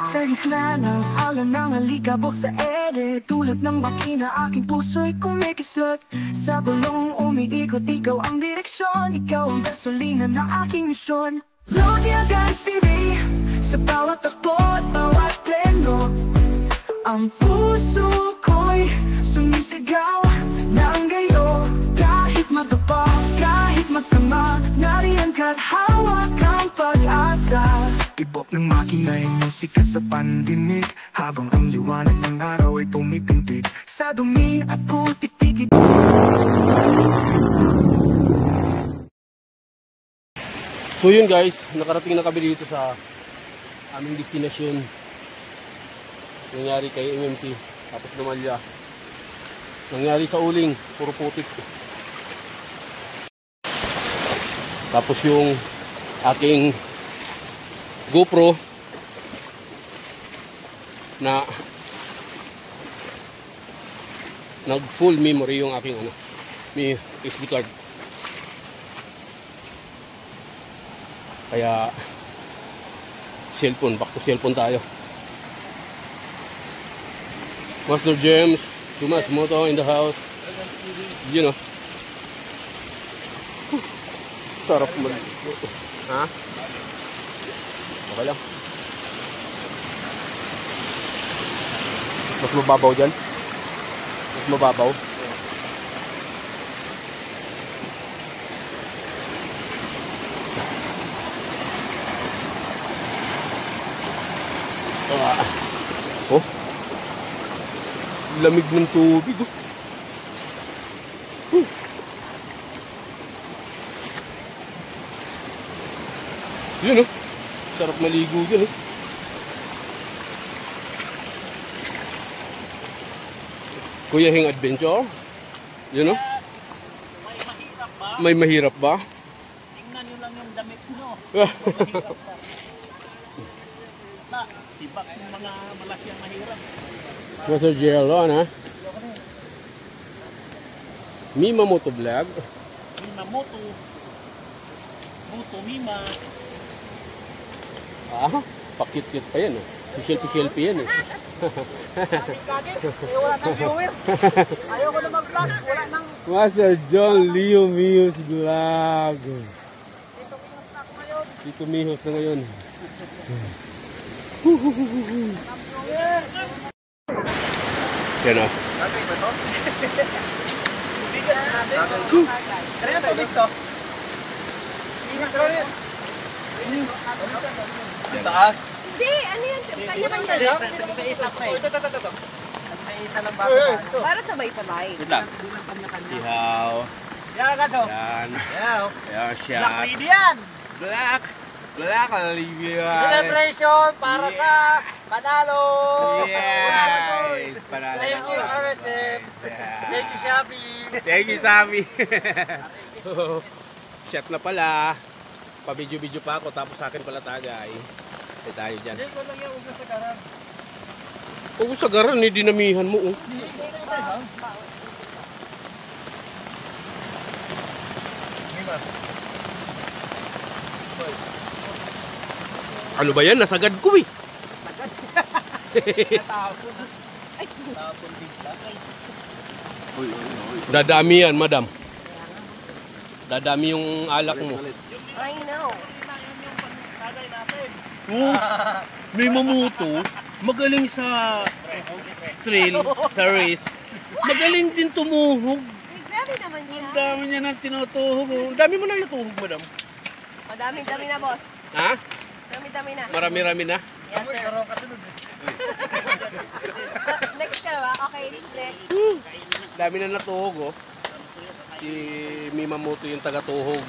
Sa gitna ng alan ng alikabok sa ere, tulad ng makina aking puso'y kumikislot. Sa gulong umiikot, ikaw ang direksyon, ikaw ang gasolina ng aking misyon. Lodi Against TV, sa bawat takbo at bawat pleno, ang puso ko'y sumisigaw ng gayo. Kahit magapa, kahit magkama, nariyan ka't hawak ang pag-asa. Tibok ng makina ay musika sa pandinig, habang ang liwanag ng araw ay pumipintig sa dumi at putik-tikit. So yun guys, nakarating na kami dito sa aming destination. Nangyari kay MMC, tapos Lumalya. Nangyari sa Uling, puro putik. Tapos yung aking GoPro na nag full memory yung aking may SD card. Kaya cellphone, back to cellphone tayo. Master James, Dumas Moto in the house. You know. Sarap mag... Ha? Okay lang. Mas mababaw dyan. Mas mababaw. Oh. Lamig ng tubig. Yun oh. Sarap maligo dyan oh. Kuya Hing Adventure. Yun oh. May mahirap ba? Tingnan nyo lang yung damit nyo. Sibak yung mga malasyang mahirap. Master Jelon ha? Mima Moto Vlog. Mima Moto. Moto Mima. Ah, pakit-kit pa yan oh. Selfie yan eh. Wala nang viewers. Ayoko na mag-vlog. Wala nang... Master John Leo Mihos Vlog. Tito Mihos na ngayon. Yan o. Kaya ito dito. Yung taas. Hindi, ano yan? Kanya man yan. Isa-isa pa eh. Ito. Isa-isa lang baka. Para sabay-sabay. Good lang. Ihaw. Yan, Gato. Yan. Yan. Yan siya. Black lady yan. Black Olivia. Celebration para sa Panalo. Yes. Panalo. Thank you, RSM. Thank you, Shopee. Thank you, Sammy. Shot na pala. Pa-video-video pa ako, tapos sa akin pala tagay. Ay tayo dyan. Hindi ko lang yung ugas sa garan. Ugas sa garan, eh, dinamihan mo. Oh. Ano ba yan? Nasagad ko eh. Sagad. Natapon. Natapon bigla. Dadami yan, madam. Dadami yung alak mo. I know. Oh, may mamuto. Magaling sa trail, sa race. Magaling din tumuhog. Grabe naman yan. Ang dami niya nang tinutuhog. Ang dami mo nang natuhog, madam. Madami-dami na, boss. Ha? Dami-dami na. Marami-rami na. Yes, sir. Next ka na ba? Okay, next. Dami na natuhog, oh. Si Mimamoto yung taga-tuhog.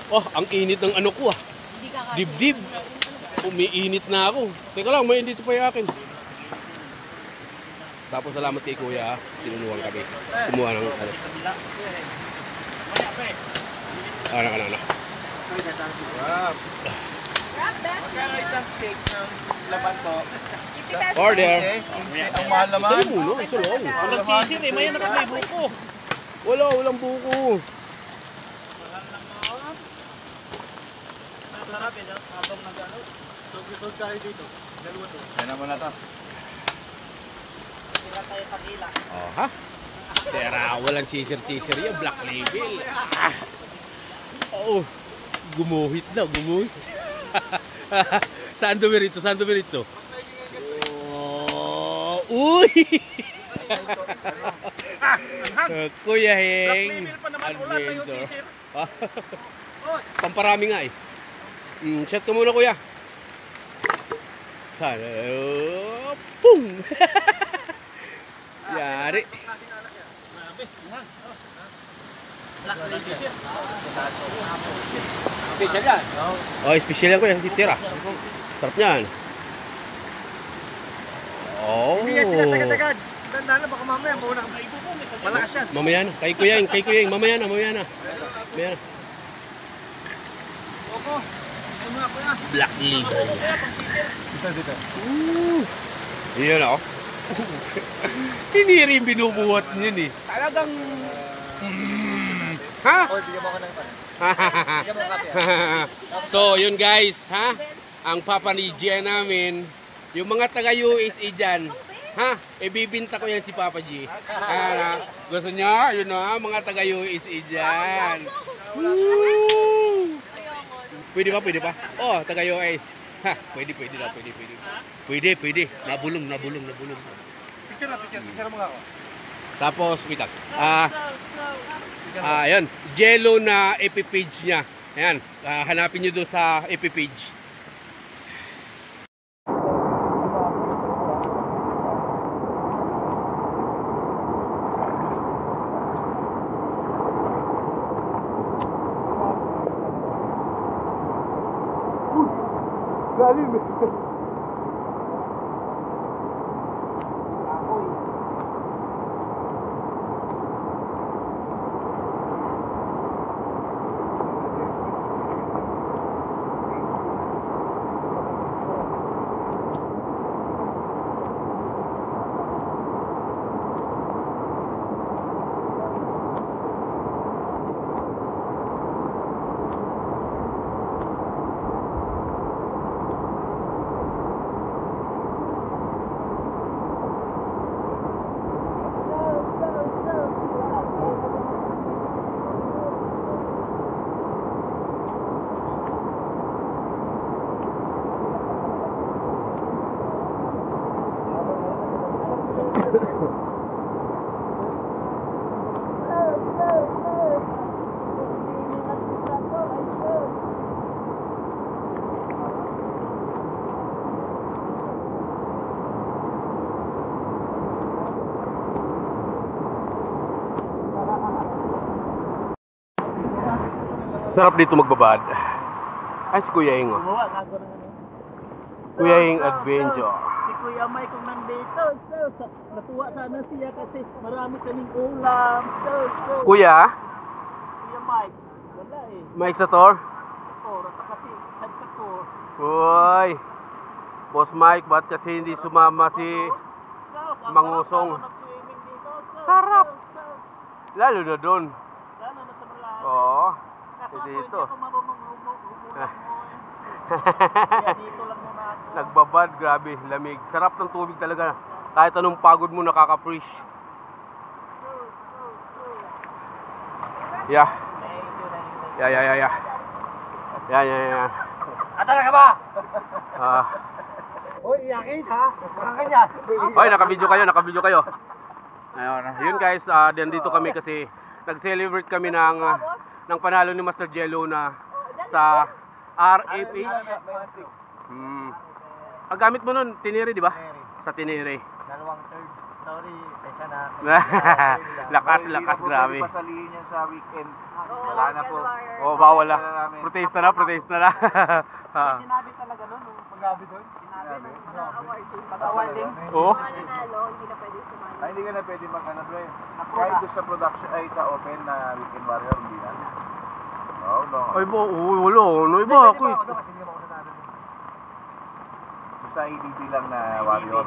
Oh, ang init ng ano ko ah. Hindi ka kasi. Dibdib. Umiinit na ako. Teka lang, may dito pa yung akin. Tapos salamat kay Kuya ah. Tinulungan kami. Kumuha ng ano. Ano. Wrap that. Magkano isang steak ng laban po? 50 pesos. Order. Ang mahal naman. Sa'yo muna, isa lang. Walang cheese eh, may may buko. Walang buko. Masarap eh, habang nag-ano. Sugod tayo dito. Dalawa to. Yan naman na to. Tira tayo pag-ila. Oh, ha? Tera, walang chaser-chaser yan. Black label. Ah. Oh, gumuhit daw, gumuhit. Saan dumiritso? Saan dumiritso? Oh, uy! Kuya Heng. Adventure. Pamparami nga eh. Shot ko muna kuya. Saan? Pum! Yari. Special yan. Oh, special yan kuya. Tira. Sarap niyan. Oh. Hindi yan sila sagad-agad. Tanda na, baka mamaya muna. Malakas yan. Mamaya na. Kay kuya Heng. Mamaya na. Mamaya na. Opo. Ano nga kuya? Black label. Dito. Yun ako. Hindi rin binubuhat niyan eh. Talagang... Ha? O, bigyan mo ako ng pan. Bigyan mo kape. So, yun guys, ha? Ang papanidya namin, yung mga taga-USA dyan, ha? Ibibinta ko yan si Papa G. Gusto niya? Yun na, mga taga-USA dyan. Woo! Pwede pa? Oh, taga-US. Ha, pwede daw. Pwede. Nabulong. Picture mo nga ako. Tapos, wait lang. Ayan, Jello na FB page niya. Ayan, hanapin nyo doon sa FB page. Galing Sarap dito magbabad. Ay, si Kuya Heng. Gumawa, gago na ano. Kuya Heng Adventure. Si Kuya Mike kung nandito. Natuwa sana siya kasi marami kaming ulam. Kuya? Kuya Mike, wala eh. Mike sa tour? Oras kasi sa tour. Uy! Boss Mike, ba't kasi hindi sumama si Mangusong? Nag-swimming dito. Sarap! Lalo na doon. Lalo na sa malalim. Oo. Kaso Dito. hindi ako marunong humulang mo eh. Kaya dito lang muna ako. Nagbabad, grabe, lamig. Sarap ng tubig talaga. Kahit anong pagod mo, nakaka-fresh. Yeah. Yeah. Yeah. Ata ka ba? Ah. Uy, iyakin ha? Parang ganyan. Hoy, nakabidyo kayo. Ayun, yun guys, dito kami kasi nag-celebrate kami ng panalo ni Master Jello na sa RFH. Ang gamit mo nun, tiniri, di ba? Sa tiniri. Dalawang third. Sorry, sesya na. Lakas, grabe. Pwede pasalihin yan sa weekend. Wala na po. Oh, bawal na. Protesta na. Sinabi talaga nun, nung pag-gabi doon. Sinabi nung mga awarding. Pag-awarding. Oo. Mga nanalo, hindi na pwede sumali. Ay, hindi ka na pwede mag-ano, bro. Kahit doon sa production, ay sa open na Weekend Warrior, hindi na. Oo, no. Ay, wala. Ano iba ako eh. Kasi hindi ako nanalo. Sa ADB lang na Warrior.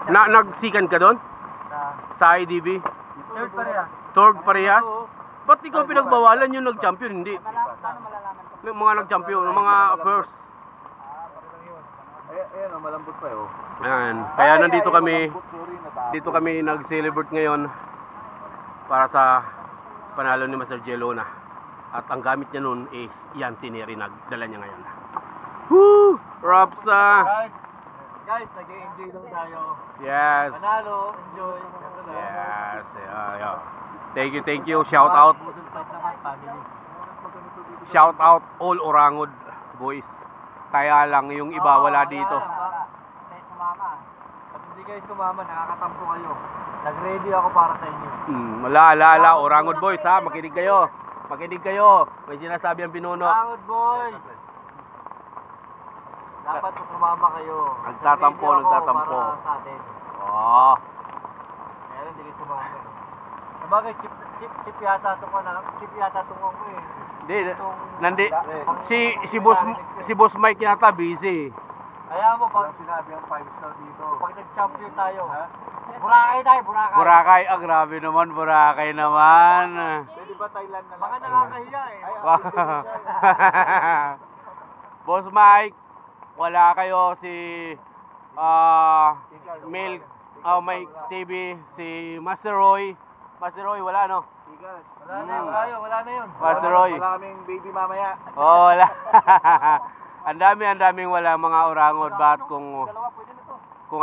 Nagsikan ka doon? Sa IDB? Third pa rin. Third parehas? Ba't ikaw pinagbawalan yung nag-champion? Hindi. Paano malalaman ko? mga nag-champion, mga first. Ayan, malambot pa eh. Ayan. Kaya nandito kami, Malambot, sorry, natapos. dito kami nag-celebrate ngayon para sa panalo ni Master Jelona. At ang gamit niya nun is yan, tinirinag. Dala niya ngayon. Woo! Rapsa! Guys, nag-enjoy lang tayo. Yes. Panalo, enjoy. Yes. Yeah. Thank you. Shout out. Shout out all Orangod boys. Kaya lang yung iba wala dito. Kayo sumama. At hindi kayo sumama, nakakatampo kayo. Nag-ready ako para sa inyo. Wala. Orangod boys ha. Makinig kayo. May sinasabi ang pinuno. Pangod boys! Dapat sumama kayo. Nagtatampo. Para sa atin. Oh. Kaya lang hindi kayo sumama. Sabagay, chip yata itong ako eh. Hindi. Si Boss Mike yata busy. Kaya mo, pag Sinabi ang 5-star dito. pag nag-champion tayo, Boracay tayo, Boracay. Boracay, grabe naman, Boracay naman. Pwede ba Thailand na lang? Mga nakakahiya eh. Boss Mike, wala kayo si Milk, Mike TV, si Master Roy. Master Roy, wala no? Tigas. Wala na yun. Master Roy. Wala kaming baby mamaya. Oh, wala. ang daming wala mga Orangod bat kung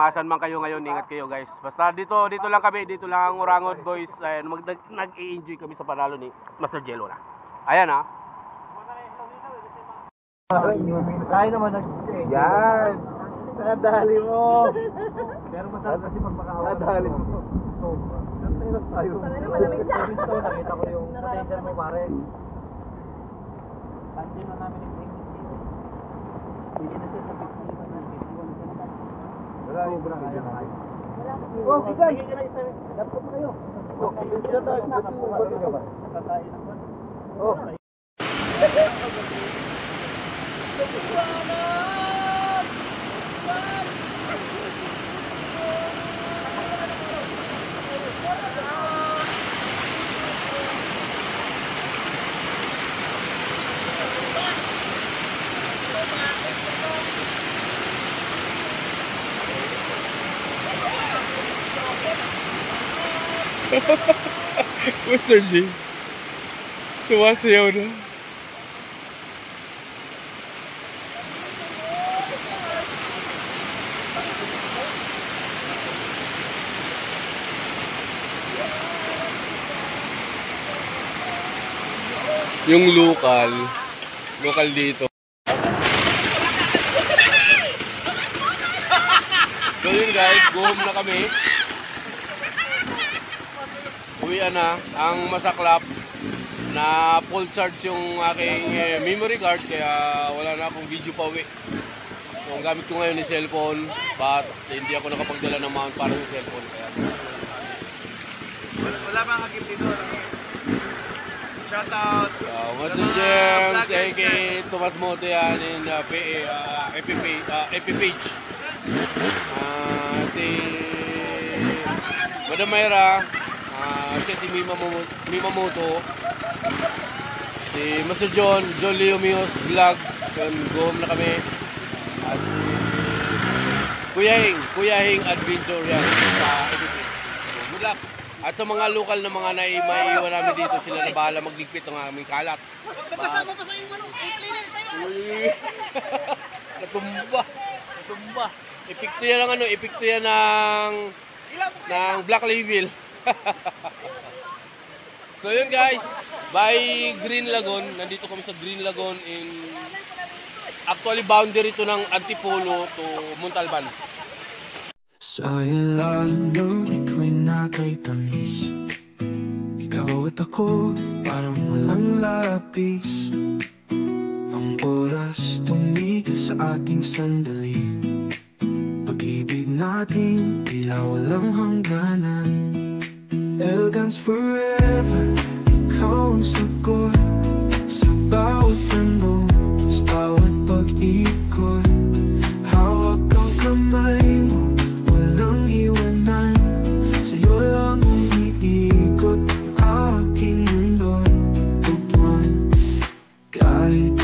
asan man kayo ngayon, ingat kayo guys. Basta dito lang kami, dito lang ang Orangod boys. Ayan, nag-i-enjoy kami sa panalo ni Master Jelona. Ayan ha. Kaya naman Yan! Nadali mo! Pero masarap kasi pag makahawak. Nadali mo. Hirap tayo. malamig siya. Nakita ko yung potential mo pare. Pansin na namin yung hindi na siya sa 51 na 51. Wala yung brang kaya kayo. Oh, bigan! Laptop na kayo. Oh, sila tayo. Nakakain ako. Oh. Master G, sumasayaw na. Yung local dito. So yun guys, go home na kami. Uwian na ang masaklap na full charge yung aking memory card kaya wala na akong video pa uwi. So ang gamit ko ngayon ni cellphone but hindi ako nakapagdala ng mount para sa cellphone kaya. Wala mga kagip dito. Shout out! Master James, a.k.a. Tomas Mote yan in FB page. Si Madam Mayra, siya si Mimamoto, si Master John Leo Mios Vlog, yun, go home na kami. At Kuya Hing Adventure yan sa FB. Good luck! At sa mga lokal na mga maiiwan namin dito, sila na bahala magligpit ng aming kalat. Mapasa yung ano, play na tayo. Natumba. Epekto yan ng Black Label. So yun guys, by Green Lagoon, nandito kami sa Green Lagoon actually boundary to ng Antipolo to Montalban. Sa ilalim ng ako'y nakay-tamis, ikaw at ako parang walang lapis. Ang oras tumigil sa ating sandali, pag-ibig natin tila walang hangganan. Elegance forever, ikaw ang sagot sa bawat tanong, sa bawat pag-ikot. Hawak ang kamay mo, walang iwanan, sa'yo lang umiikot aking mundo. Tugman, kahit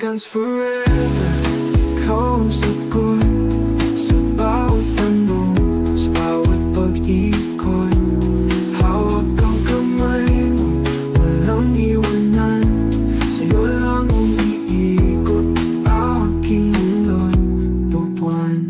guns forever. Coast to